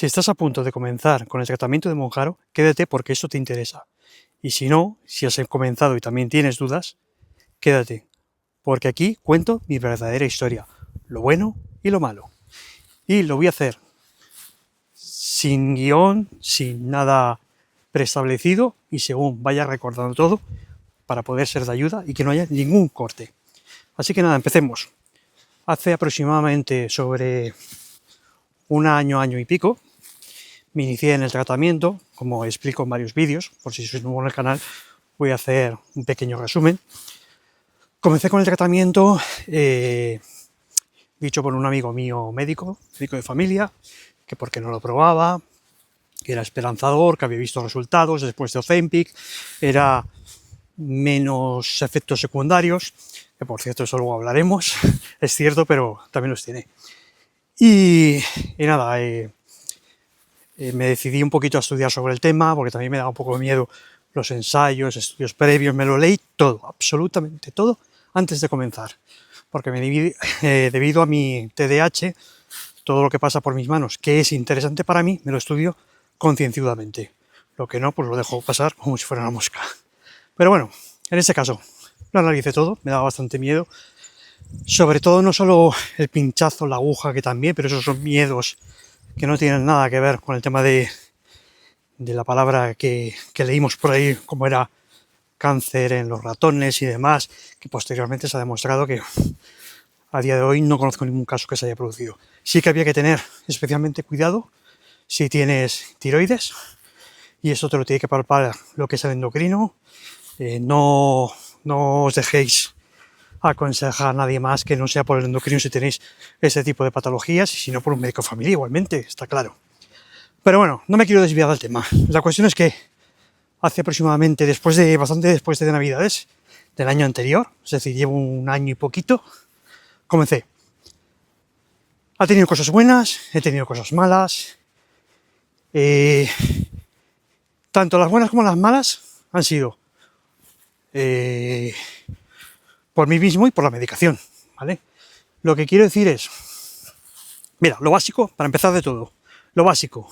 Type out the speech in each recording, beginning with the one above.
Si estás a punto de comenzar con el tratamiento de Monjaro, quédate porque esto te interesa. Y si no, si has comenzado y también tienes dudas, quédate, porque aquí cuento mi verdadera historia, lo bueno y lo malo. Y lo voy a hacer sin guión, sin nada preestablecido y según vaya recordando todo para poder ser de ayuda y que no haya ningún corte. Así que nada, empecemos. Hace aproximadamente sobre un año y pico, me inicié en el tratamiento, como explico en varios vídeos, por si sois nuevo en el canal, voy a hacer un pequeño resumen. Comencé con el tratamiento dicho por un amigo mío médico de familia, que porque no lo probaba, que era esperanzador, que había visto resultados después de Ozempic, era menos efectos secundarios, que por cierto eso luego hablaremos, es cierto, pero también los tiene. Y nada, me decidí un poquito a estudiar sobre el tema, porque también me daba un poco de miedo los ensayos, estudios previos, me lo leí todo, absolutamente todo, antes de comenzar. Porque debido a mi TDAH, todo lo que pasa por mis manos, que es interesante para mí, me lo estudio concienzudamente. Lo que no, pues lo dejo pasar como si fuera una mosca. Pero bueno, en este caso, lo analicé todo, me daba bastante miedo. Sobre todo no solo el pinchazo, la aguja, que también, pero esos son miedos que no tienen nada que ver con el tema de la palabra que leímos por ahí, como era cáncer en los ratones y demás, que posteriormente se ha demostrado que a día de hoy no conozco ningún caso que se haya producido. Sí que había que tener especialmente cuidado si tienes tiroides, y eso te lo tiene que palpar lo que es el endocrino. No os dejéis aconsejar a nadie más que no sea por el endocrino si tenéis este tipo de patologías, y si no por un médico de familia igualmente, está claro. Pero bueno, no me quiero desviar del tema. La cuestión es que hace aproximadamente, bastante después de Navidades del año anterior, es decir, llevo un año y poquito, comencé. Ha tenido cosas buenas, he tenido cosas malas. Tanto las buenas como las malas han sido por mí mismo y por la medicación, ¿vale? Lo que quiero decir es, mira, lo básico, para empezar de todo, lo básico,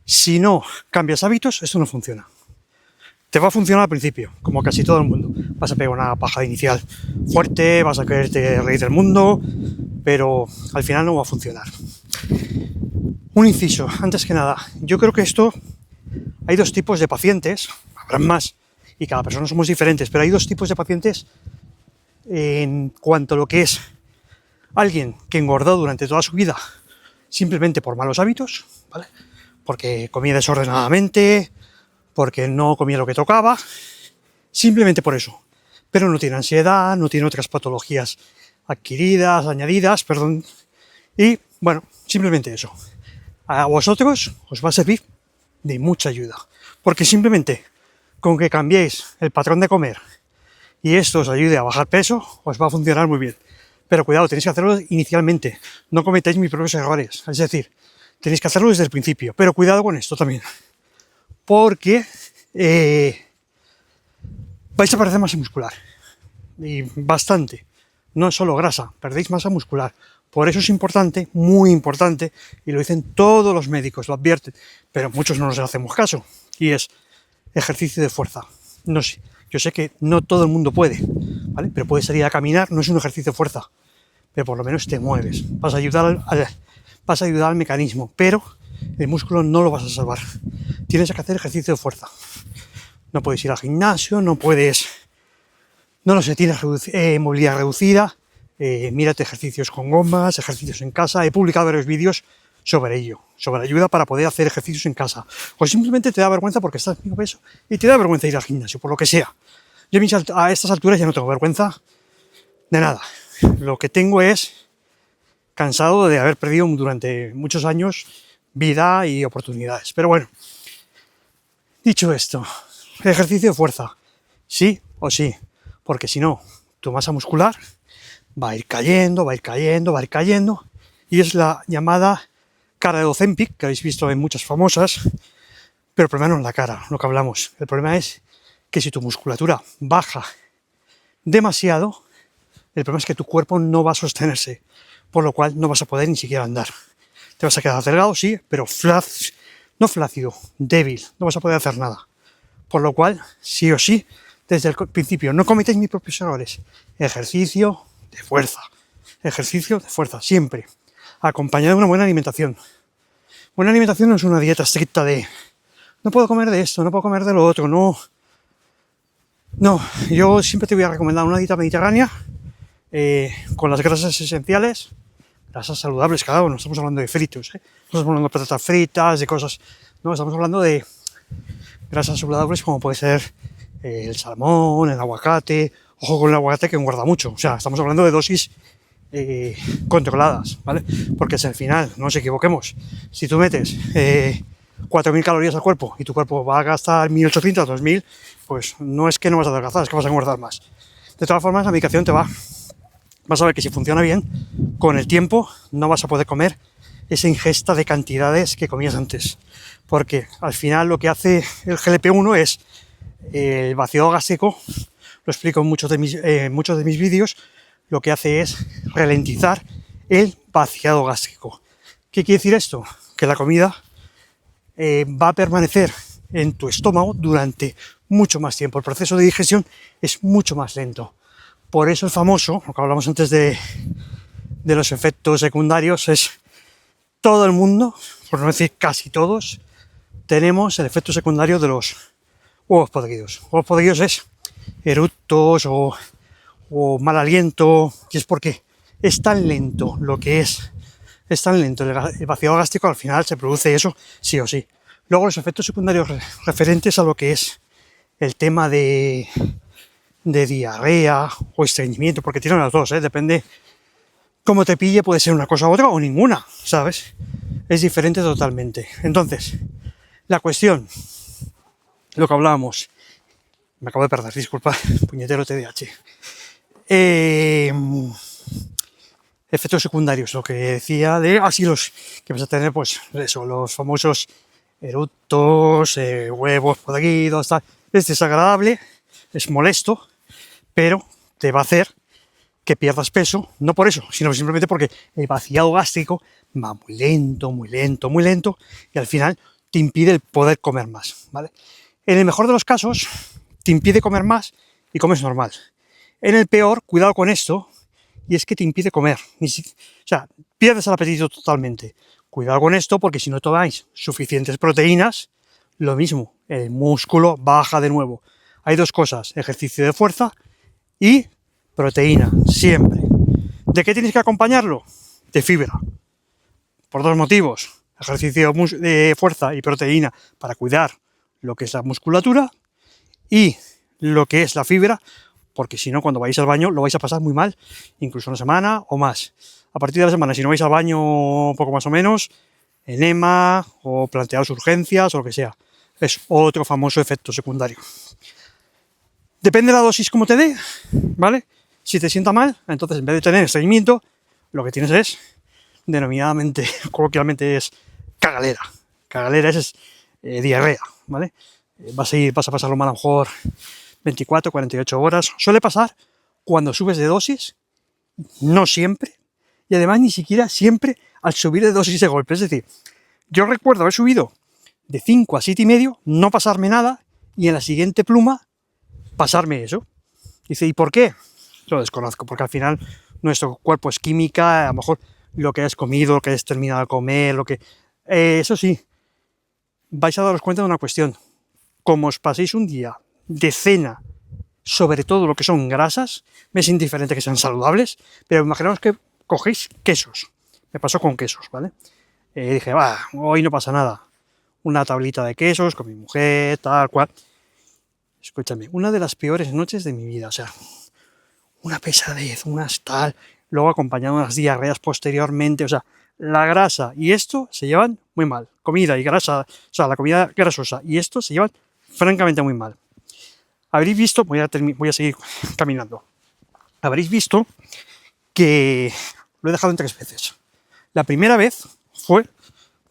si no cambias hábitos, esto no funciona. Te va a funcionar al principio, como casi todo el mundo. Vas a pegar una bajada inicial fuerte, vas a quererte reír del mundo, pero al final no va a funcionar. Un inciso, antes que nada, yo creo que hay dos tipos de pacientes, habrán más, y cada persona somos diferentes, pero hay dos tipos de pacientes en cuanto a lo que es alguien que engordó durante toda su vida simplemente por malos hábitos, ¿vale? Porque comía desordenadamente, porque no comía lo que tocaba, simplemente por eso. Pero no tiene ansiedad, no tiene otras patologías añadidas, y bueno, simplemente eso. A vosotros os va a servir de mucha ayuda, porque simplemente con que cambiéis el patrón de comer y esto os ayude a bajar peso, os va a funcionar muy bien. Pero cuidado, tenéis que hacerlo inicialmente, no cometáis mis propios errores, es decir, tenéis que hacerlo desde el principio, pero cuidado con esto también, porque vais a perder masa muscular, y bastante, no es solo grasa, perdéis masa muscular. Por eso es importante, muy importante, y lo dicen todos los médicos, lo advierten, pero muchos no nos hacemos caso, y es ejercicio de fuerza. No sé, yo sé que no todo el mundo puede, ¿vale? Pero puedes salir a caminar, no es un ejercicio de fuerza, pero por lo menos te mueves, vas a ayudar al mecanismo, pero el músculo no lo vas a salvar. Tienes que hacer ejercicio de fuerza. No puedes ir al gimnasio, tienes movilidad reducida, mírate ejercicios con gomas, ejercicios en casa. He publicado varios vídeos sobre ello, sobre ayuda para poder hacer ejercicios en casa. O simplemente te da vergüenza porque estás en mismo peso y te da vergüenza ir al gimnasio, por lo que sea. Yo a estas alturas ya no tengo vergüenza de nada. Lo que tengo es cansado de haber perdido durante muchos años vida y oportunidades. Pero bueno, dicho esto, ejercicio de fuerza, sí o sí, porque si no, tu masa muscular va a ir cayendo, y es la llamada cara de Ozempic, que habéis visto en muchas famosas, pero el problema no es la cara, lo que hablamos. El problema es que si tu musculatura baja demasiado, el problema es que tu cuerpo no va a sostenerse, por lo cual no vas a poder ni siquiera andar. te vas a quedar delgado, sí, pero no flácido, débil, no vas a poder hacer nada. Por lo cual, sí o sí, desde el principio, no cometéis mis propios errores. Ejercicio de fuerza, siempre, acompañado de una buena alimentación. Buena alimentación no es una dieta estricta de no puedo comer de esto, no puedo comer de lo otro, no. No, yo siempre te voy a recomendar una dieta mediterránea con las grasas esenciales, grasas saludables, claro, no estamos hablando de fritos, no estamos hablando de patatas fritas, de cosas, no, estamos hablando de grasas saludables como puede ser el salmón, el aguacate, ojo con el aguacate que engorda mucho, o sea, estamos hablando de dosis controladas, ¿vale? Porque si al final, no nos equivoquemos, si tú metes 4.000 calorías al cuerpo y tu cuerpo va a gastar 1.800, 2.000, pues no es que no vas a adelgazar, es que vas a engordar más. De todas formas, la medicación vas a ver que si funciona bien, con el tiempo no vas a poder comer esa ingesta de cantidades que comías antes, porque al final lo que hace el GLP-1 es el vaciado gástrico, lo explico en muchos de mis vídeos, lo que hace es ralentizar el vaciado gástrico. ¿Qué quiere decir esto? Que la comida va a permanecer en tu estómago durante mucho más tiempo. El proceso de digestión es mucho más lento. Por eso el famoso, lo que hablamos antes de los efectos secundarios, es todo el mundo, por no decir casi todos, tenemos el efecto secundario de los huevos podridos. Huevos podridos es eructos o mal aliento, y es porque es tan lento es tan lento el vaciado gástrico, al final se produce eso sí o sí. Luego los efectos secundarios referentes a lo que es el tema de diarrea o estreñimiento, porque tienen las dos, depende cómo te pille, puede ser una cosa u otra o ninguna, ¿sabes? Es diferente totalmente. Entonces, la cuestión, lo que hablábamos, me acabo de perder, disculpa, puñetero TDAH. Efectos secundarios, lo que decía de así los que vas a tener, pues eso, los famosos eructos, huevos podridos, tal. Es desagradable, es molesto, pero te va a hacer que pierdas peso, no por eso, sino simplemente porque el vaciado gástrico va muy lento, muy lento, muy lento, y al final te impide el poder comer más, ¿vale? En el mejor de los casos, te impide comer más y comes normal. En el peor, cuidado con esto, y es que te impide comer. O sea, pierdes el apetito totalmente. Cuidado con esto, porque si no tomáis suficientes proteínas, lo mismo, el músculo baja de nuevo. Hay dos cosas, ejercicio de fuerza y proteína, siempre. ¿De qué tienes que acompañarlo? De fibra. Por dos motivos, ejercicio de fuerza y proteína para cuidar lo que es la musculatura y lo que es la fibra, porque si no, cuando vais al baño lo vais a pasar muy mal, incluso una semana o más. A partir de la semana, si no vais al baño poco más o menos, enema o planteaos urgencias o lo que sea. Es otro famoso efecto secundario. Depende de la dosis como te dé, ¿vale? Si te sienta mal, entonces en vez de tener estreñimiento, lo que tienes es, denominadamente, coloquialmente es cagalera. Cagalera es diarrea, ¿vale? Vas a pasarlo mal a lo mejor 24, 48 horas. Suele pasar cuando subes de dosis, no siempre, y además ni siquiera siempre al subir de dosis de golpe. Es decir, yo recuerdo haber subido de 5 a 7,5, no pasarme nada, y en la siguiente pluma pasarme eso. Dice, ¿y por qué? Lo desconozco, porque al final nuestro cuerpo es química, a lo mejor lo que has comido, lo que has terminado de comer, eso sí, vais a daros cuenta de una cuestión. Como os paséis un día de cena, sobre todo lo que son grasas, me es indiferente que sean saludables, pero imaginaos que cogéis quesos. Me pasó con quesos, ¿vale? Dije, hoy no pasa nada. Una tablita de quesos con mi mujer, tal cual. Escúchame, una de las peores noches de mi vida, o sea, una pesadez, unas tal, luego acompañado de unas diarreas posteriormente, o sea, la grasa y esto se llevan muy mal. Comida y grasa, o sea, la comida grasosa y esto se llevan francamente muy mal. Habréis visto, voy a seguir caminando, habréis visto que lo he dejado en 3 veces. La primera vez fue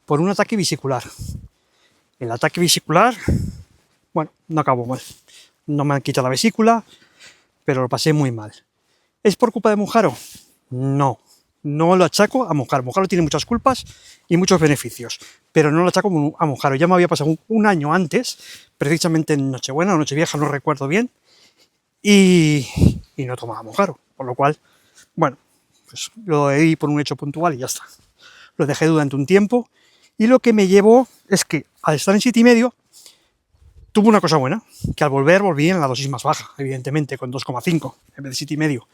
por un ataque vesicular. El ataque vesicular, bueno, no acabó mal. No me han quitado la vesícula, pero lo pasé muy mal. ¿Es por culpa de Mounjaro? No, No lo achaco a Monjaro. Monjaro tiene muchas culpas y muchos beneficios, pero no lo achaco a Monjaro. Ya me había pasado un año antes, precisamente en Nochebuena o Nochevieja, no recuerdo bien, y no tomaba Monjaro, por lo cual, bueno, pues lo di por un hecho puntual y ya está. Lo dejé durante un tiempo y lo que me llevó es que al estar en 7,5 tuvo una cosa buena, que al volví en la dosis más baja, evidentemente, con 2,5 en vez de 7,5.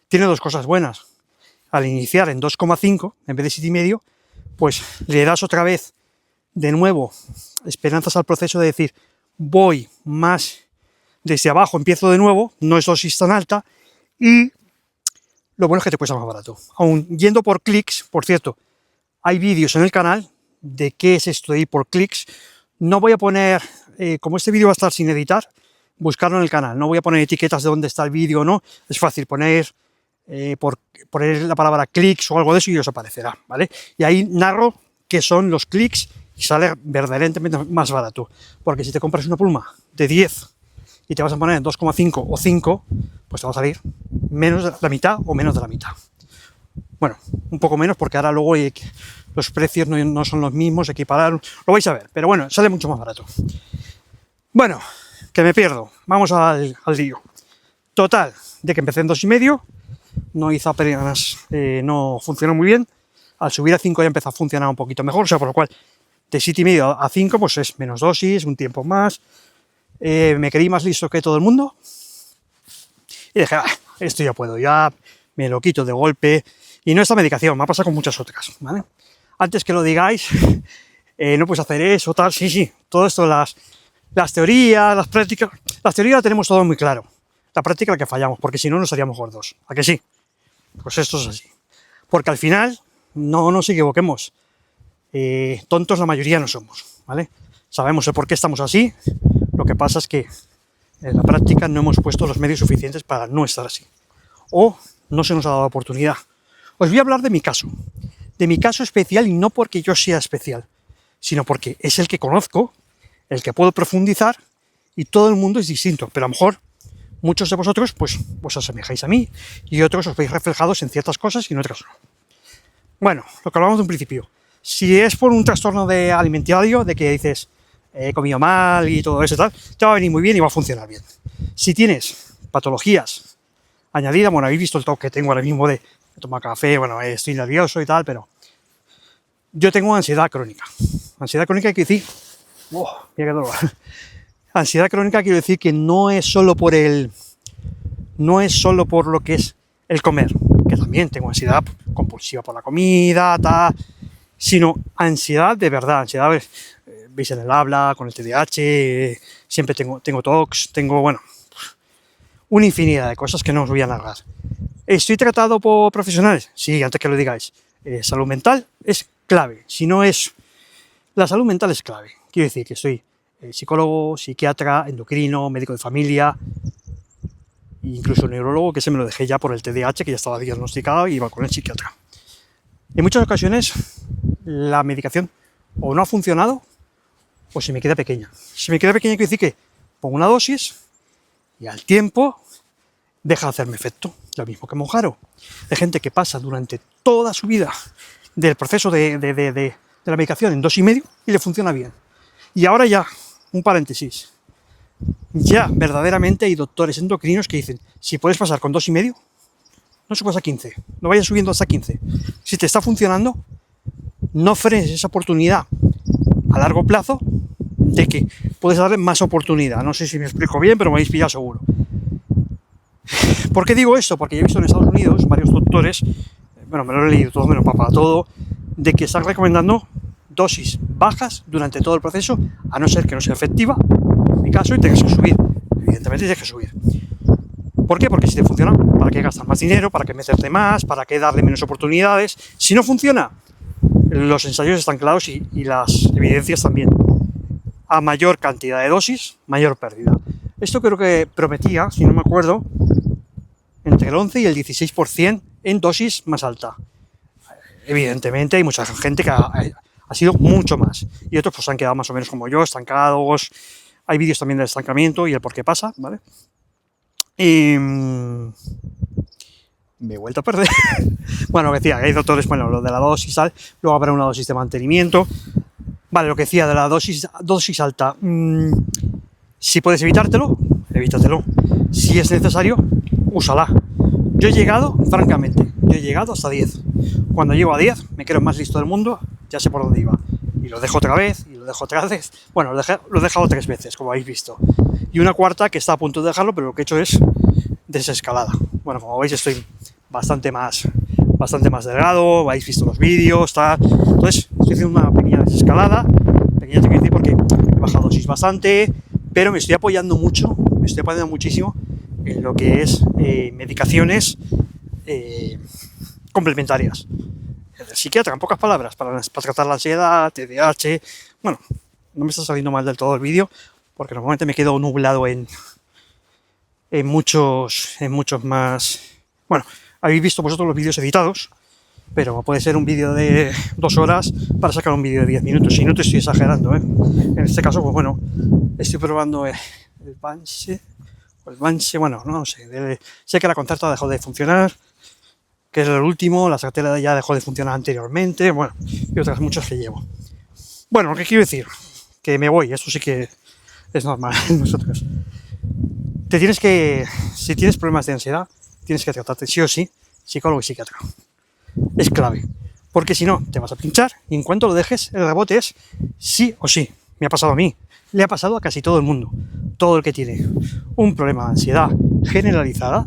Tiene dos cosas buenas. Al iniciar en 2,5 en vez de 7,5, pues le das otra vez, de nuevo, esperanzas al proceso de decir, voy más desde abajo, empiezo de nuevo, no es dosis tan alta, y lo bueno es que te cuesta más barato. Aún yendo por clics, por cierto, hay vídeos en el canal de qué es esto de ir por clics. No voy a poner, como este vídeo va a estar sin editar, buscarlo en el canal. No voy a poner etiquetas de dónde está el vídeo o no. Es fácil poner la palabra clics o algo de eso y os aparecerá, ¿vale? Y ahí narro qué son los clics y sale verdaderamente más barato. Porque si te compras una pluma de 10 y te vas a poner en 2,5 o 5, pues te va a salir menos de la mitad o menos de la mitad. Bueno, un poco menos porque ahora luego los precios no son los mismos, equipararon, lo vais a ver, pero bueno, sale mucho más barato. Bueno, que me pierdo, vamos al lío. Total, de que empecé en 2,5, no hizo apenas, no funcionó muy bien. Al subir a 5 ya empezó a funcionar un poquito mejor, o sea, por lo cual de 7,5 a 5 pues es menos dosis, un tiempo más. Me creí más listo que todo el mundo y dije, esto ya puedo, ya me lo quito de golpe. Y no esta medicación, me ha pasado con muchas otras, ¿vale? Antes que lo digáis, no puedes hacer eso, tal, sí, todo esto, las teorías, las prácticas, las teorías la tenemos todo muy claro. La práctica la que fallamos, porque si no nos haríamos gordos. ¿A que sí? Pues esto es así. Porque al final, no nos equivoquemos, tontos la mayoría no somos, ¿vale? Sabemos el por qué estamos así, lo que pasa es que en la práctica no hemos puesto los medios suficientes para no estar así. O no se nos ha dado la oportunidad. Os voy a hablar de mi caso especial, y no porque yo sea especial, sino porque es el que conozco, el que puedo profundizar, y todo el mundo es distinto, pero a lo mejor muchos de vosotros pues os asemejáis a mí y otros os veis reflejados en ciertas cosas y en otras no. Bueno, lo que hablamos de un principio, si es por un trastorno de alimentario, de que dices he comido mal y todo eso y tal, te va a venir muy bien y va a funcionar bien. Si tienes patologías añadidas, bueno, habéis visto el toque que tengo ahora mismo de tomar café, bueno, estoy nervioso y tal, pero yo tengo ansiedad crónica. Ansiedad crónica quiere decir, mira qué dolor. Ansiedad crónica quiere decir que no es solo por lo que es el comer, que también tengo ansiedad compulsiva por la comida, tal, sino ansiedad de verdad, ansiedad, veis en el habla, con el TDAH, siempre tengo TOC, tengo, bueno, una infinidad de cosas que no os voy a narrar. ¿Estoy tratado por profesionales? Sí, antes que lo digáis. Salud mental es clave. Si no es... La salud mental es clave. Quiero decir que soy psicólogo, psiquiatra, endocrino, médico de familia, incluso neurólogo, que se me lo dejé ya por el TDAH, que ya estaba diagnosticado y iba con el psiquiatra. En muchas ocasiones la medicación o no ha funcionado o se me queda pequeña. Si me queda pequeña quiere decir que pongo una dosis y al tiempo deja de hacerme efecto. Lo mismo que Monjaro. Hay gente que pasa durante toda su vida del proceso de la medicación en 2,5 y le funciona bien. Y ahora ya, un paréntesis, ya verdaderamente hay doctores endocrinos que dicen, si puedes pasar con 2,5, no subas a 15, no vayas subiendo hasta 15. Si te está funcionando, no frenes esa oportunidad a largo plazo de que puedes darle más oportunidad. No sé si me explico bien, pero me habéis pillado seguro. ¿Por qué digo esto? Porque he visto en Estados Unidos varios doctores, bueno, me lo he leído todo, me lo papado todo, de que están recomendando dosis bajas durante todo el proceso, a no ser que no sea efectiva, en mi caso, y tengas que subir. Evidentemente tienes que subir. ¿Por qué? Porque si te funciona, ¿para qué gastar más dinero? ¿Para qué meterte más? ¿Para qué darle menos oportunidades? Si no funciona, los ensayos están claros y las evidencias también. A mayor cantidad de dosis, mayor pérdida. Esto creo que prometía, si no me acuerdo, entre el 11 y el 16% en dosis más alta. Evidentemente hay mucha gente que ha sido mucho más. Y otros pues han quedado más o menos como yo, estancados. Hay vídeos también del estancamiento y el por qué pasa, ¿vale? me he vuelto a perder. Bueno, lo que decía, hay doctores, bueno, lo de la dosis tal, luego habrá una dosis de mantenimiento. Vale, lo que decía de la dosis alta, si puedes evitártelo, evítatelo. Si es necesario, úsala. Yo he llegado, francamente, hasta 10. Cuando llego a 10, me creo más listo del mundo, ya sé por dónde iba. Y lo dejo otra vez, y lo dejo otra vez. Bueno, lo he dejado 3 veces, como habéis visto. Y una cuarta que está a punto de dejarlo, pero lo que he hecho es desescalada. Bueno, como veis, estoy bastante más delgado, habéis visto los vídeos, tal. Entonces, estoy haciendo una pequeña desescalada, pequeña te quiero decir porque he bajado dosis bastante, pero me estoy apoyando muchísimo en lo que es medicaciones complementarias. El psiquiatra, en pocas palabras, para tratar la ansiedad, TDAH. Bueno, no me está saliendo mal del todo el vídeo, porque normalmente me quedo nublado en muchos más. Bueno, habéis visto vosotros los vídeos editados, pero puede ser un vídeo de 2 horas para sacar un vídeo de 10 minutos, y no te estoy exagerando, ¿eh? En este caso, pues bueno, estoy probando el Banshee, bueno, no sé, sé que la Concerta dejó de funcionar, que es el último, la Sartera ya dejó de funcionar anteriormente, bueno, y otras muchas que llevo. Bueno, lo que quiero decir, que me voy, esto sí que es normal en nosotros. Si tienes problemas de ansiedad, tienes que tratarte sí o sí, psicólogo y psiquiatra. Es clave, porque si no, te vas a pinchar y en cuanto lo dejes, el rebote es sí o sí. Me ha pasado a mí, le ha pasado a casi todo el mundo. Todo el que tiene un problema de ansiedad generalizada,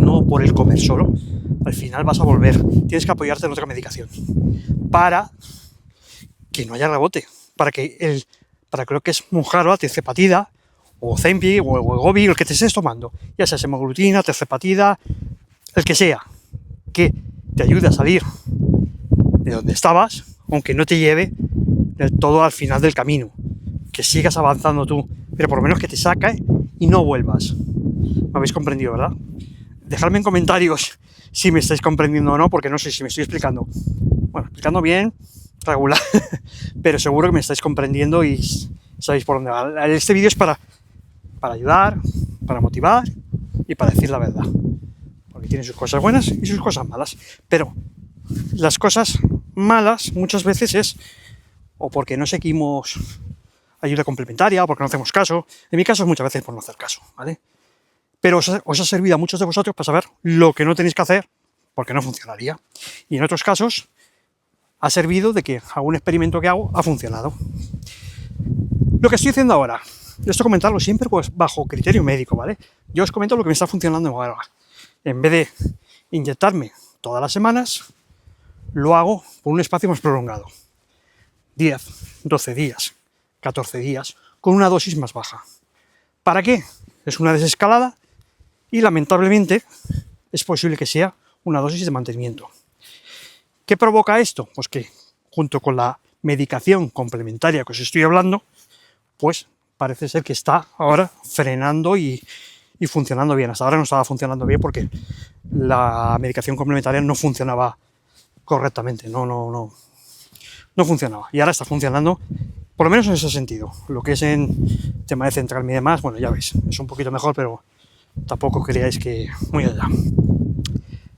no por el comer solo, al final vas a volver. Tienes que apoyarte en otra medicación para que no haya rebote, para que lo que es Mounjaro, tirzepatida, o Ozempic, o Wegovy, el que te estés tomando, ya sea semaglutida, tirzepatida, el que sea, que te ayude a salir de donde estabas, aunque no te lleve del todo al final del camino, que sigas avanzando tú, pero por lo menos que te saque y no vuelvas. ¿Me habéis comprendido, verdad? Dejadme en comentarios si me estáis comprendiendo o no, porque no sé si me estoy explicando. Bueno, explicando bien, regular, pero seguro que me estáis comprendiendo y sabéis por dónde va. Este vídeo es para ayudar, para motivar y para decir la verdad. Porque tiene sus cosas buenas y sus cosas malas. Pero las cosas malas muchas veces es o porque no seguimos ayuda complementaria o porque no hacemos caso. En mi caso es muchas veces por no hacer caso, ¿vale? Pero os ha servido a muchos de vosotros para saber lo que no tenéis que hacer porque no funcionaría. Y en otros casos ha servido de que algún experimento que hago ha funcionado. Lo que estoy haciendo ahora, esto comentarlo siempre pues bajo criterio médico, ¿vale? Yo os comento lo que me está funcionando ahora. En vez de inyectarme todas las semanas, lo hago por un espacio más prolongado. 10, 12 días, 14 días, con una dosis más baja. ¿Para qué? Es una desescalada y lamentablemente es posible que sea una dosis de mantenimiento. ¿Qué provoca esto? Pues que junto con la medicación complementaria que os estoy hablando, pues parece ser que está ahora frenando y funcionando bien. Hasta ahora no estaba funcionando bien porque la medicación complementaria no funcionaba correctamente, no funcionaba. Y ahora está funcionando, por lo menos en ese sentido. Lo que es en tema de centrarme y demás, bueno, ya veis, es un poquito mejor, pero tampoco creáis que muy allá.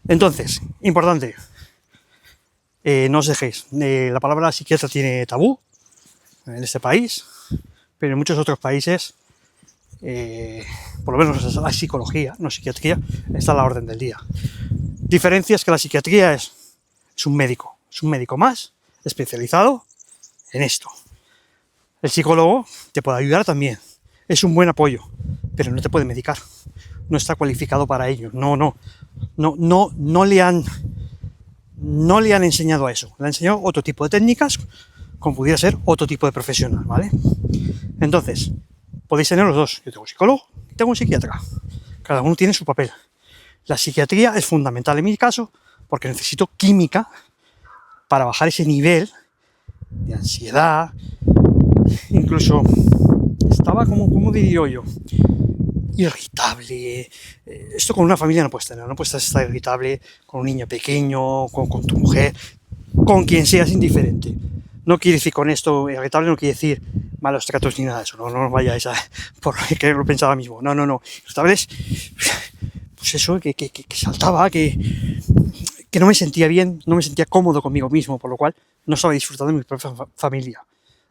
Entonces, importante, no os dejéis. La palabra psiquiatra tiene tabú en este país, pero en muchos otros países, por lo menos la psicología, no psiquiatría, está a la orden del día. Diferencia es que la psiquiatría es un médico más especializado en esto. El psicólogo te puede ayudar también, es un buen apoyo, pero no te puede medicar, no está cualificado para ello, no le han enseñado a eso, le han enseñado otro tipo de técnicas, como pudiera ser otro tipo de profesional, ¿vale? Entonces, podéis tener los dos, yo tengo un psicólogo y tengo un psiquiatra, cada uno tiene su papel. La psiquiatría es fundamental en mi caso, porque necesito química para bajar ese nivel de ansiedad. Incluso estaba como diría yo, irritable. Esto con una familia no puedes tener, no puedes estar irritable con un niño pequeño, con tu mujer, con quien seas indiferente. No quiere decir con esto, irritable no quiere decir malos tratos ni nada de eso, no vayáis a por que lo pensaba mismo, no. Irritable es pues eso, que saltaba, que no me sentía bien, no me sentía cómodo conmigo mismo, por lo cual no estaba disfrutando de mi propia familia.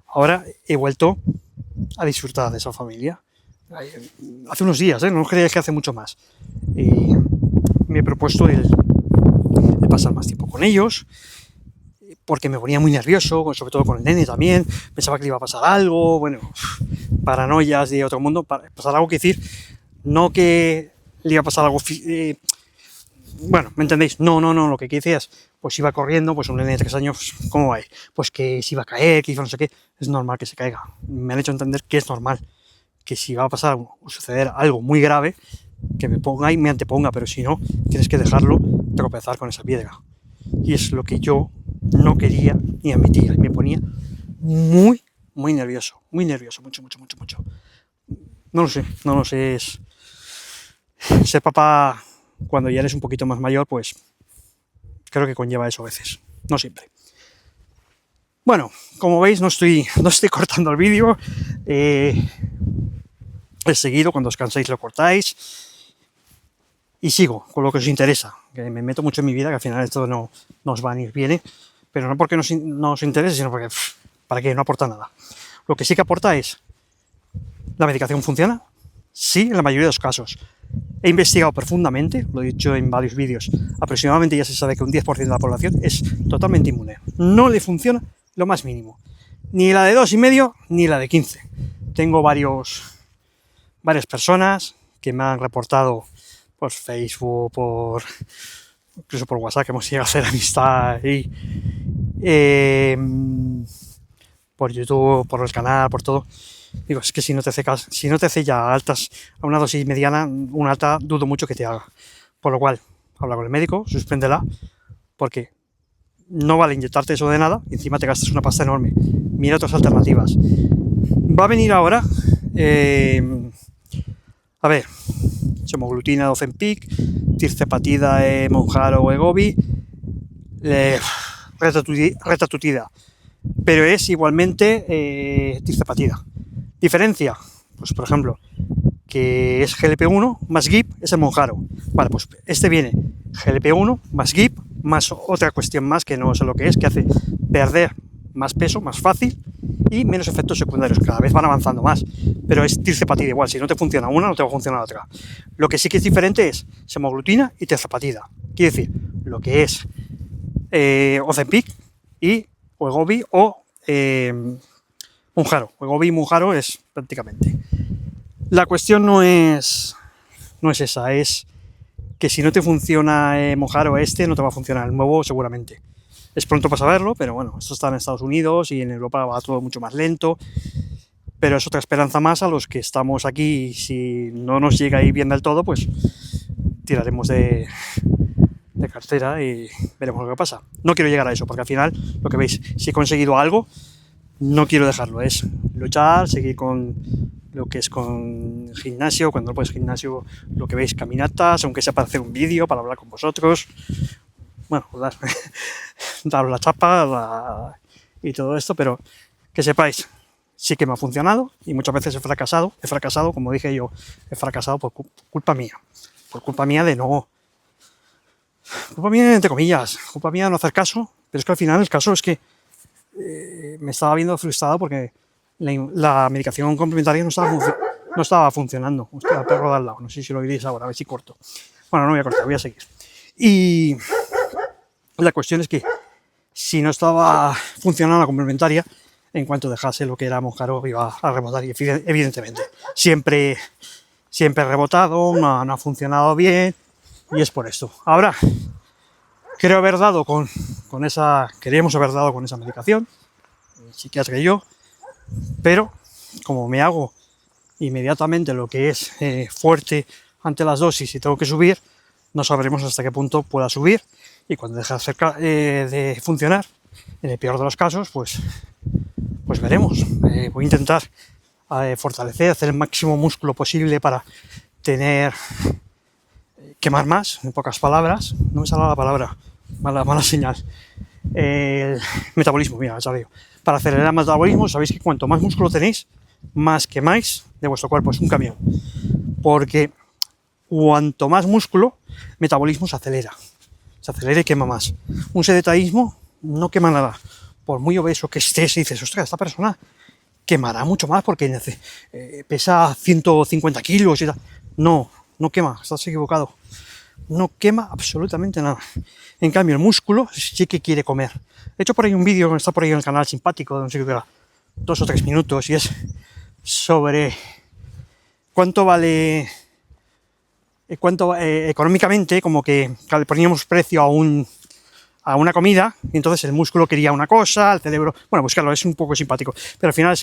Ahora he vuelto a disfrutar de esa familia. Hace unos días, no creía que hace mucho más. Me he propuesto el pasar más tiempo con ellos, porque me ponía muy nervioso, sobre todo con el nene también, pensaba que le iba a pasar algo, bueno, paranoias de otro mundo, pasar algo que decir, no que le iba a pasar algo, bueno, ¿me entendéis? No, lo que decías, pues iba corriendo, pues un nene de 3 años, ¿cómo va a ir? Pues que se iba a caer, que iba no sé qué, es normal que se caiga, me han hecho entender que es normal, que si va a pasar o suceder algo muy grave, que me ponga y me anteponga, pero si no, tienes que dejarlo tropezar con esa piedra. Y es lo que yo no quería ni admitía, y me ponía muy nervioso, mucho. No lo sé, es ser papá cuando ya eres un poquito más mayor, pues creo que conlleva eso a veces, no siempre. Bueno, como veis no estoy cortando el vídeo, es seguido, cuando os cansáis lo cortáis, y sigo con lo que os interesa, que me meto mucho en mi vida, que al final esto no os va ni viene, pero no porque no os interese, sino porque, ¿para qué? No aporta nada. Lo que sí que aporta es, ¿la medicación funciona? Sí, en la mayoría de los casos. He investigado profundamente, lo he dicho en varios vídeos, aproximadamente ya se sabe que un 10% de la población es totalmente inmune. No le funciona lo más mínimo. Ni la de 2,5 ni la de 15. Tengo varias personas que me han reportado por Facebook, incluso por WhatsApp, que hemos llegado a hacer amistad y por YouTube, por el canal, por todo. Digo, es que si no te hace ya altas a una dosis mediana, una alta dudo mucho que te haga. Por lo cual, habla con el médico, suspéndela, porque no vale inyectarte eso de nada y encima te gastas una pasta enorme. Mira otras alternativas. Va a venir ahora, a ver, semaglutida, Ozempic, tirzepatida, Mounjaro, Wegovy, retatrutida, pero es igualmente tirzepatida. ¿Diferencia? Pues por ejemplo, que es GLP-1 más GIP, es el Mounjaro. Vale, pues este viene GLP-1 más GIP, más otra cuestión más que no sé lo que es, que hace perder más peso, más fácil y menos efectos secundarios, cada vez van avanzando más, pero es tirzepatida igual, si no te funciona una, no te va a funcionar otra. Lo que sí que es diferente es semaglutida y tirzepatida, quiere decir, lo que es Ozempic y Wegovy o Mounjaro. Wegovy y Mounjaro es prácticamente. La cuestión no es esa, es que si no te funciona Mounjaro no te va a funcionar el nuevo seguramente. Es pronto para saberlo, pero bueno, esto está en Estados Unidos y en Europa va todo mucho más lento, pero es otra esperanza más a los que estamos aquí, y si no nos llega ahí bien del todo, pues tiraremos de cartera y veremos lo que pasa. No quiero llegar a eso, porque al final, lo que veis, si he conseguido algo, no quiero dejarlo, es luchar, seguir con lo que es con gimnasio, cuando no puedes gimnasio, lo que veis, caminatas, aunque sea para hacer un vídeo, para hablar con vosotros, bueno, daros la chapa y todo esto, pero que sepáis, sí que me ha funcionado y muchas veces he fracasado, como dije yo, he fracasado por culpa mía de no, culpa mía entre comillas, culpa mía de no hacer caso, pero es que al final el caso es que me estaba viendo frustrado porque la medicación complementaria no estaba funcionando. Hostia, el perro de al lado, no sé si lo oiréis ahora, a ver si corto. Bueno, no voy a cortar, voy a seguir. Y la cuestión es que si no estaba funcionando la complementaria, en cuanto dejase lo que era Mounjaro iba a rebotar, y evidentemente siempre he rebotado, no ha funcionado bien, y es por esto. Ahora, queríamos haber dado con esa medicación, el psiquiatra y yo, pero como me hago inmediatamente lo que es fuerte ante las dosis y tengo que subir, no sabremos hasta qué punto pueda subir, y cuando deje de funcionar, en el peor de los casos, pues veremos. Voy a intentar fortalecer, hacer el máximo músculo posible para quemar más, en pocas palabras, no me sale la palabra, mala señal, el metabolismo, mira, ya veo. Para acelerar el metabolismo, sabéis que cuanto más músculo tenéis, más quemáis de vuestro cuerpo, es un camión, porque cuanto más músculo, metabolismo se acelera y quema más. Un sedentarismo no quema nada. Por muy obeso que estés, y dices, ostras, esta persona quemará mucho más porque pesa 150 kilos y tal. No, no quema, estás equivocado. No quema absolutamente nada. En cambio, el músculo sí que quiere comer. He hecho por ahí un vídeo, está por ahí en el canal simpático, no sé qué era, 2 o 3 minutos, y es sobre cuánto vale, económicamente, como que le poníamos precio a una comida, y entonces el músculo quería una cosa, el cerebro... Bueno, buscarlo, es un poco simpático, pero al final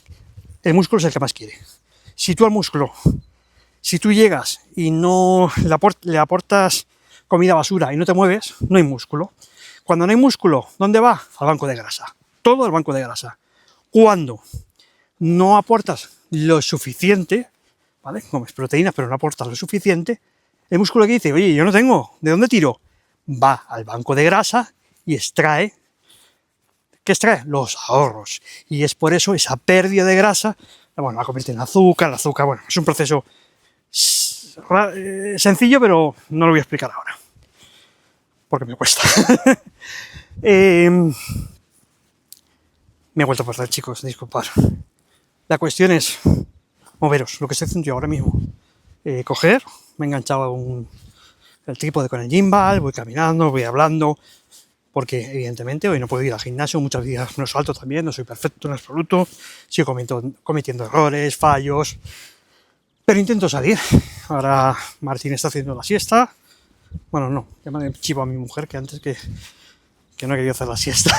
el músculo es el que más quiere. Si tú llegas y no le aportas comida basura y no te mueves, no hay músculo. Cuando no hay músculo, ¿dónde va? Al banco de grasa. Todo al banco de grasa. Cuando no aportas lo suficiente, ¿vale? Comes proteínas, pero no aportas lo suficiente, el músculo que dice, oye, yo no tengo, ¿de dónde tiro? Va al banco de grasa y extrae, ¿qué extrae? Los ahorros. Y es por eso esa pérdida de grasa, bueno, la convierte en azúcar, el azúcar, bueno, es un proceso sencillo, pero no lo voy a explicar ahora, porque me cuesta. Me he vuelto a pasar, chicos, disculpad. La cuestión es moveros, lo que estoy haciendo yo ahora mismo. Coger, me he enganchado el trípode con el gimbal, voy caminando, voy hablando, porque evidentemente hoy no puedo ir al gimnasio, muchos días no salto también, no soy perfecto en absoluto, sigo cometiendo errores, fallos, pero intento salir. Ahora Martín está haciendo la siesta. Bueno, no, ya me chivo a mi mujer que antes que no quería hacer la siesta.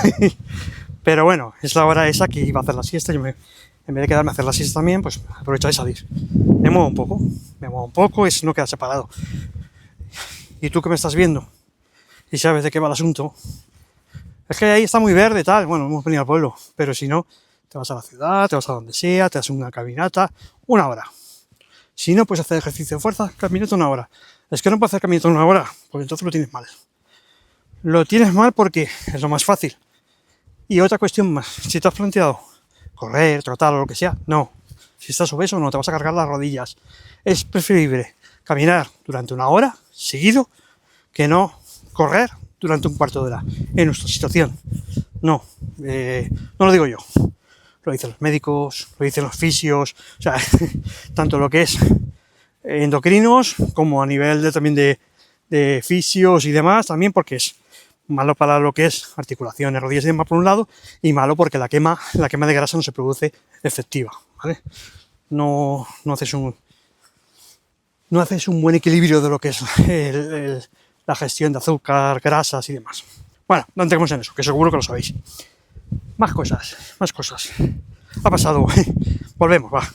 Pero bueno, es la hora esa que iba a hacer la siesta. Yo en vez de quedarme a hacer la siesta también, pues aprovecho de salir. Me muevo un poco, es no quedar separado. Y tú que me estás viendo y sabes de qué va el asunto, es que ahí está muy verde, tal. Bueno, hemos venido al pueblo, pero si no, te vas a la ciudad, te vas a donde sea, te das una caminata, 1 hora. Si no puedes hacer ejercicio de fuerza, caminata 1 hora. Es que no puedes hacer caminata 1 hora, porque entonces lo tienes mal. Lo tienes mal porque es lo más fácil. Y otra cuestión más, si te has planteado correr, trotar o lo que sea, no. Si estás obeso no te vas a cargar las rodillas. Es preferible caminar durante 1 hora seguido que no correr durante 1/4 de hora. En nuestra situación, no. No lo digo yo. Lo dicen los médicos, lo dicen los fisios, o sea, tanto lo que es endocrinos como a nivel también de fisios y demás, también porque es malo para lo que es articulaciones, rodillas y demás por un lado, y malo porque la quema de grasa no se produce efectiva, ¿vale? No haces un buen equilibrio de lo que es la gestión de azúcar, grasas y demás. Bueno, no entremos en eso, que seguro que lo sabéis. Más cosas. Ha pasado, volvemos, va.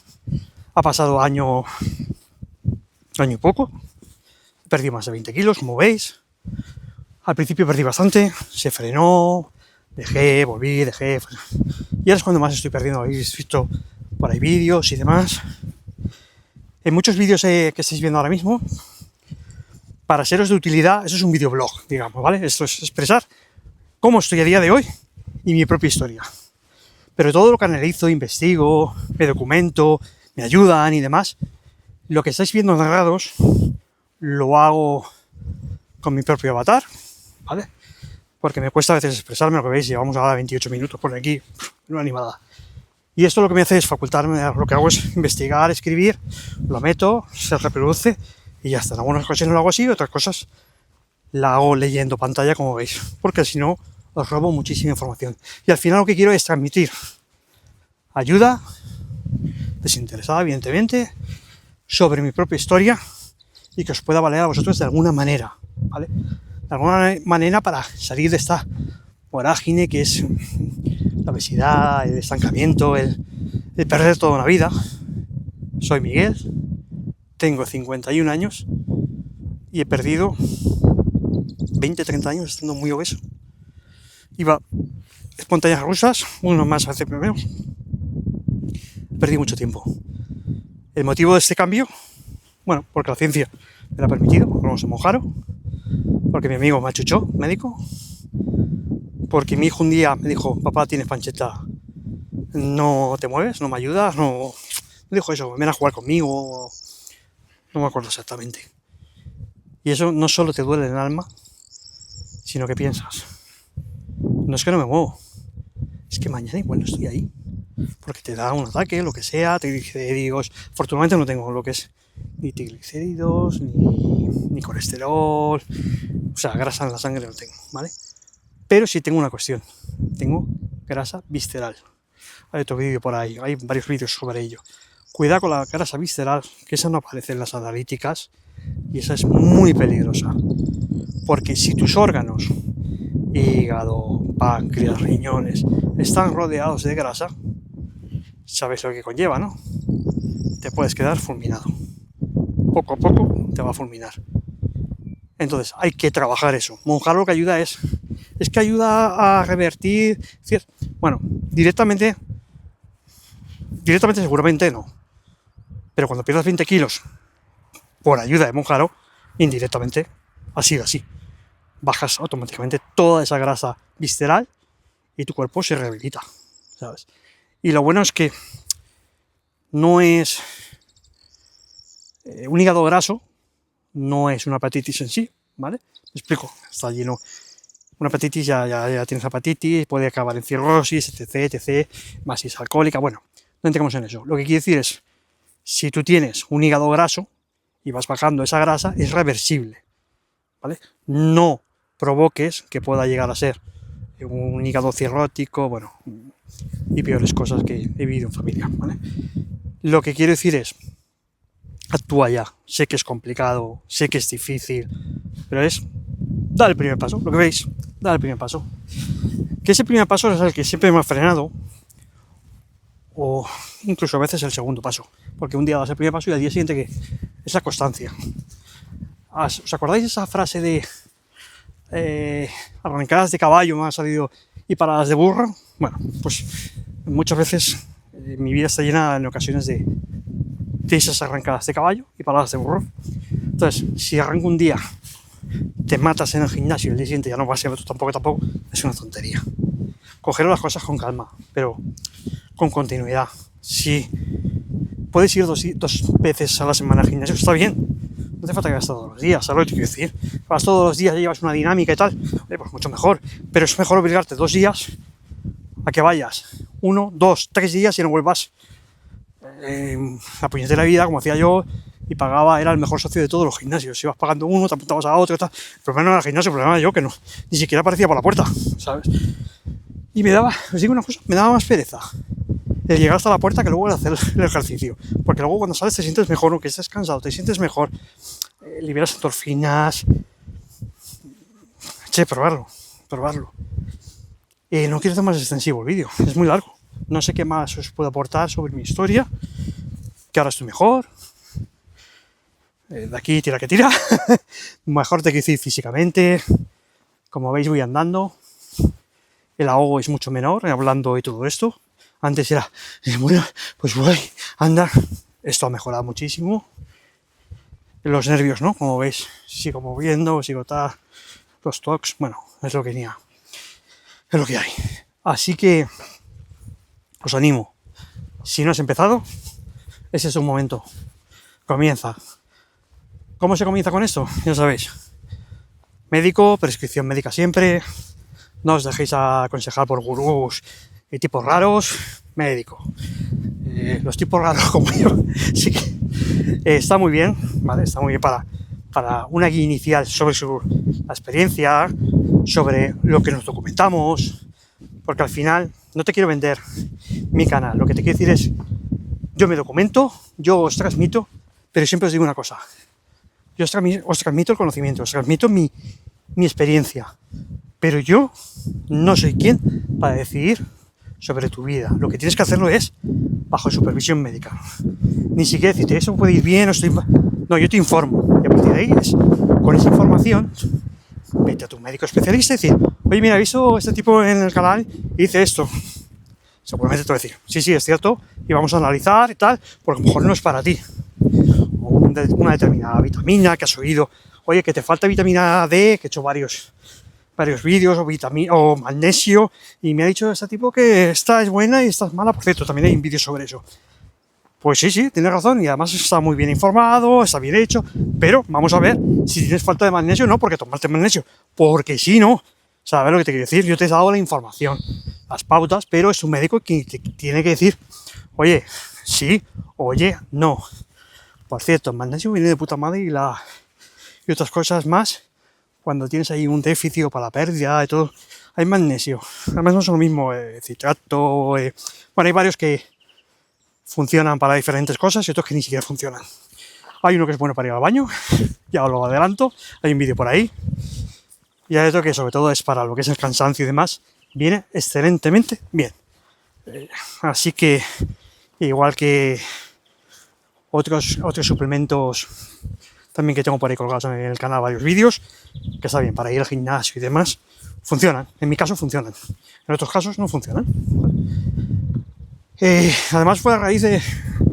Ha pasado año y poco. He perdido más de 20 kilos, como veis. Al principio perdí bastante, se frenó, volví. Y ahora es cuando más estoy perdiendo. Habéis visto por ahí vídeos y demás. En muchos vídeos que estáis viendo ahora mismo, para seros de utilidad, eso es un videoblog, digamos, ¿vale? Esto es expresar cómo estoy a día de hoy y mi propia historia. Pero todo lo que analizo, investigo, me documento, me ayudan y demás, lo que estáis viendo narrados, lo hago con mi propio avatar, ¿vale? Porque me cuesta a veces expresarme, lo que veis, llevamos ahora 28 minutos por aquí, no animada. Y esto lo que me hace es facultarme, lo que hago es investigar, escribir, lo meto, se reproduce y ya está. En algunas ocasiones lo hago así, otras cosas la hago leyendo pantalla, como veis, porque si no os robo muchísima información. Y al final lo que quiero es transmitir ayuda, desinteresada evidentemente, sobre mi propia historia y que os pueda valer a vosotros de alguna manera, ¿vale? De alguna manera para salir de esta vorágine que es la obesidad, el estancamiento, el perder toda una vida. Soy Miguel, tengo 51 años y he perdido 20-30 años estando muy obeso. Iba montañas rusas, uno más hace primero. Perdí mucho tiempo. El motivo de este cambio, bueno, porque la ciencia me lo ha permitido, porque no se mojaron, porque mi amigo me achuchó, médico, porque mi hijo un día me dijo, papá, tienes pancheta, no te mueves, no me ayudas, no... Me dijo eso, ven a jugar conmigo, no me acuerdo exactamente. Y eso no solo te duele el alma, sino que piensas, no es que no me muevo, es que mañana igual no estoy ahí, porque te da un ataque, lo que sea, triglicéridos. Afortunadamente no tengo lo que es ni triglicéridos, ni colesterol, o sea, grasa en la sangre no tengo, ¿vale? Pero sí tengo una cuestión, tengo grasa visceral. Hay otro vídeo por ahí, hay varios vídeos sobre ello. Cuidado con la grasa visceral, que esa no aparece en las analíticas, y esa es muy peligrosa, porque si tus órganos, hígado, páncreas, riñones, están rodeados de grasa, sabes lo que conlleva, ¿no? Te puedes quedar fulminado. Poco a poco te va a fulminar. Entonces hay que trabajar eso. Monjar lo que ayuda es que ayuda a revertir, bueno, directamente seguramente no, pero cuando pierdas 20 kilos por ayuda de Monjaro, indirectamente ha sido así. Bajas automáticamente toda esa grasa visceral y tu cuerpo se rehabilita, ¿sabes? Y lo bueno es que no es un hígado graso, no es una hepatitis en sí, ¿vale? Me explico, está lleno. Una hepatitis, ya tienes hepatitis, puede acabar en cirrosis, etc, más si es alcohólica, bueno, no entremos en eso. Lo que quiere decir es, si tú tienes un hígado graso y vas bajando esa grasa, es reversible, ¿vale? No provoques que pueda llegar a ser un hígado cirrótico, bueno, y peores cosas que he vivido en familia, ¿vale? Lo que quiero decir es, actúa ya. Sé que es complicado, sé que es difícil, pero es dar el primer paso, lo que veis, dar el primer paso. Que ese primer paso es el que siempre me ha frenado, o incluso a veces el segundo paso, porque un día das el primer paso y al día siguiente que es la constancia. ¿Os acordáis de esa frase de arrancadas de caballo me han salido y paradas de burro? Bueno, pues muchas veces mi vida está llena en ocasiones de esas arrancadas de caballo y paradas de burro. Entonces, si arranco un día, te matas en el gimnasio y el día siguiente ya no vas a ir tampoco, es una tontería. Coger las cosas con calma, pero con continuidad. Si puedes ir dos veces a la semana al gimnasio, está bien. No hace falta que vayas todos los días, ¿sabes lo que quiero decir? Vas todos los días y llevas una dinámica y tal, pues mucho mejor. Pero es mejor obligarte 2 días a que vayas 1, 2, 3 días y no vuelvas a puñetera vida, como hacía yo, y pagaba, era el mejor socio de todos los gimnasios. Si ibas pagando uno, te apuntabas a otro, tal. El problema no era el gimnasio, el problema era yo, que no, ni siquiera aparecía por la puerta, ¿sabes? Y os digo una cosa, me daba más pereza el llegar hasta la puerta que luego el hacer el ejercicio, porque luego cuando sales te sientes mejor, aunque estés cansado, te sientes mejor, liberas endorfinas. Probarlo. No quiero hacer más extensivo el vídeo, es muy largo. No sé qué más os puedo aportar sobre mi historia, que ahora estoy mejor. De aquí tira que tira. Mejor te quiero decir físicamente. Como veis voy andando. El ahogo es mucho menor, hablando y todo esto. Antes era, bueno, pues voy a andar. Esto ha mejorado muchísimo. Los nervios, ¿no? Como veis, sigo moviendo, sigo tal. Los tocs, bueno, es lo que tenía. Es lo que hay. Así que os animo. Si no has empezado, ese es un momento. Comienza. ¿Cómo se comienza con esto? Ya sabéis. Médico, prescripción médica siempre. No os dejéis aconsejar por gurús y tipos raros. Médico. Los tipos raros como yo, sí que está muy bien, ¿vale? Está muy bien para una guía inicial sobre la experiencia, sobre lo que nos documentamos, porque al final no te quiero vender mi canal, lo que te quiero decir es, yo me documento, yo os transmito, pero siempre os digo una cosa, yo os transmito el conocimiento, os transmito mi experiencia, pero yo no soy quien para decidir sobre tu vida. Lo que tienes que hacerlo es bajo supervisión médica. Ni siquiera decirte, eso puede ir bien, no, yo te informo. Y a partir de ahí con esa información, vete a tu médico especialista y decir, oye, mira, he visto este tipo en el canal y dice esto. Seguramente te va a decir, sí, es cierto, y vamos a analizar y tal, porque a lo mejor no es para ti. O una determinada vitamina que has oído, oye, que te falta vitamina D, que he hecho varios vídeos, o magnesio, y me ha dicho este tipo que esta es buena y esta es mala. Por cierto, también hay un vídeo sobre eso. Pues sí, tienes razón, y además está muy bien informado, está bien hecho, pero vamos a ver si tienes falta de magnesio o no, porque tomarte magnesio, porque si no, ¿sabes lo que te quiero decir? Yo te he dado la información, las pautas, pero es un médico que te tiene que decir, oye, sí, oye, no. Por cierto, el magnesio viene de puta madre y otras cosas más, cuando tienes ahí un déficit para la pérdida y todo, hay magnesio. Además no son lo mismo, citrato, bueno, hay varios que funcionan para diferentes cosas y otros que ni siquiera funcionan. Hay uno que es bueno para ir al baño, ya os lo adelanto, hay un vídeo por ahí, y hay otro que sobre todo es para lo que es el cansancio y demás, viene excelentemente bien. Así que, igual que otros suplementos también que tengo por ahí colgados en el canal, varios vídeos, que está bien para ir al gimnasio y demás, funcionan, en mi caso funcionan, en otros casos no funcionan. Además fue a raíz de,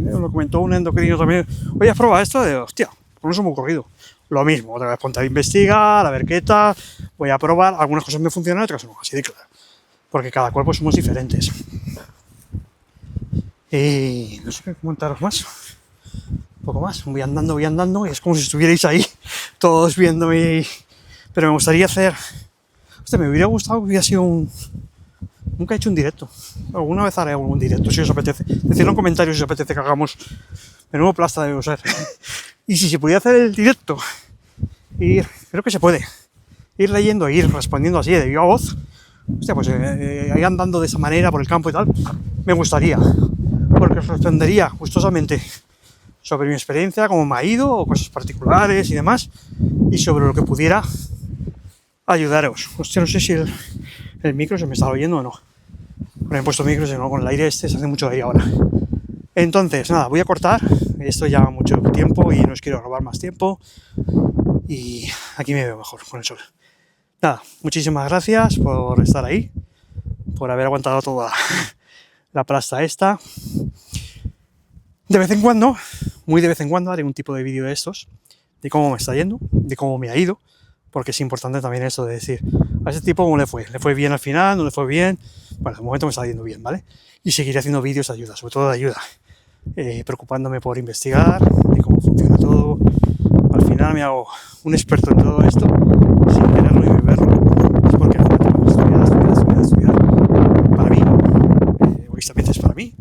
lo comentó un endocrino también, oye, ¿has probado esto? De hostia, pues no se me ha ocurrido. Lo mismo, otra vez ponte a investigar, a ver qué tal, voy a probar, algunas cosas me funcionan, otras no, así de claro, porque cada cuerpo somos diferentes. Y no sé qué comentaros más, un poco más, voy andando, y es como si estuvierais ahí, todos viéndome, pero me gustaría hacer, hostia, me hubiera gustado que hubiera sido nunca he hecho un directo. Alguna vez haré algún directo, si os apetece. Decidlo en comentarios si os apetece que hagamos. Menudo plasta debe ser. Y si se pudiera hacer el directo, creo que se puede. Ir leyendo, ir respondiendo así de viva voz. Hostia, pues ir andando de esa manera por el campo y tal, me gustaría. Porque os respondería gustosamente sobre mi experiencia, cómo me ha ido, o cosas particulares y demás. Y sobre lo que pudiera ayudaros. Hostia, no sé si el micro se me está oyendo o no. Me he puesto micros con el aire se hace mucho aire ahora. Entonces, nada, voy a cortar. Esto lleva mucho tiempo y no os quiero robar más tiempo. Y aquí me veo mejor con el sol. Nada, muchísimas gracias por estar ahí, por haber aguantado toda la plasta esta. De vez en cuando, muy de vez en cuando, haré un tipo de vídeo de estos, de cómo me está yendo, de cómo me ha ido, porque es importante también eso de decir, a ese tipo cómo le fue bien al final, no le fue bien, bueno, de momento me está yendo bien, ¿vale? Y seguiré haciendo vídeos de ayuda, sobre todo de ayuda, preocupándome por investigar, de cómo funciona todo. Al final me hago un experto en todo esto, sin quererlo ni verlo, es porque estudiar, para mí, egoístamente es para mí,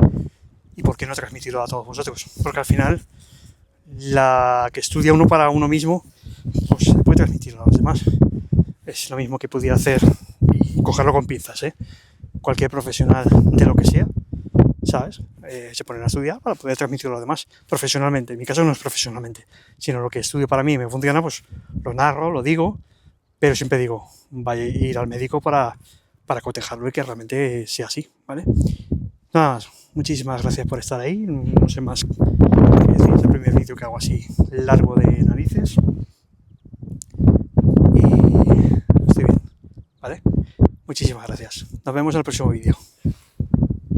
y por qué no transmitirlo a todos vosotros, porque al final, la que estudia uno para uno mismo, pues se puede transmitirlo a los demás. Es lo mismo que pudiera hacer, y cogerlo con pinzas, cualquier profesional de lo que sea, ¿sabes? Se ponen a estudiar para poder transmitirlo a los demás profesionalmente. En mi caso no es profesionalmente, sino lo que estudio para mí y me funciona, pues lo narro, lo digo, pero siempre digo, vaya a ir al médico para cotejarlo y que realmente sea así, ¿vale? Nada más, muchísimas gracias por estar ahí, no sé más qué decir, es el primer vídeo que hago así largo de narices. Y estoy bien, ¿vale? Muchísimas gracias. Nos vemos en el próximo vídeo.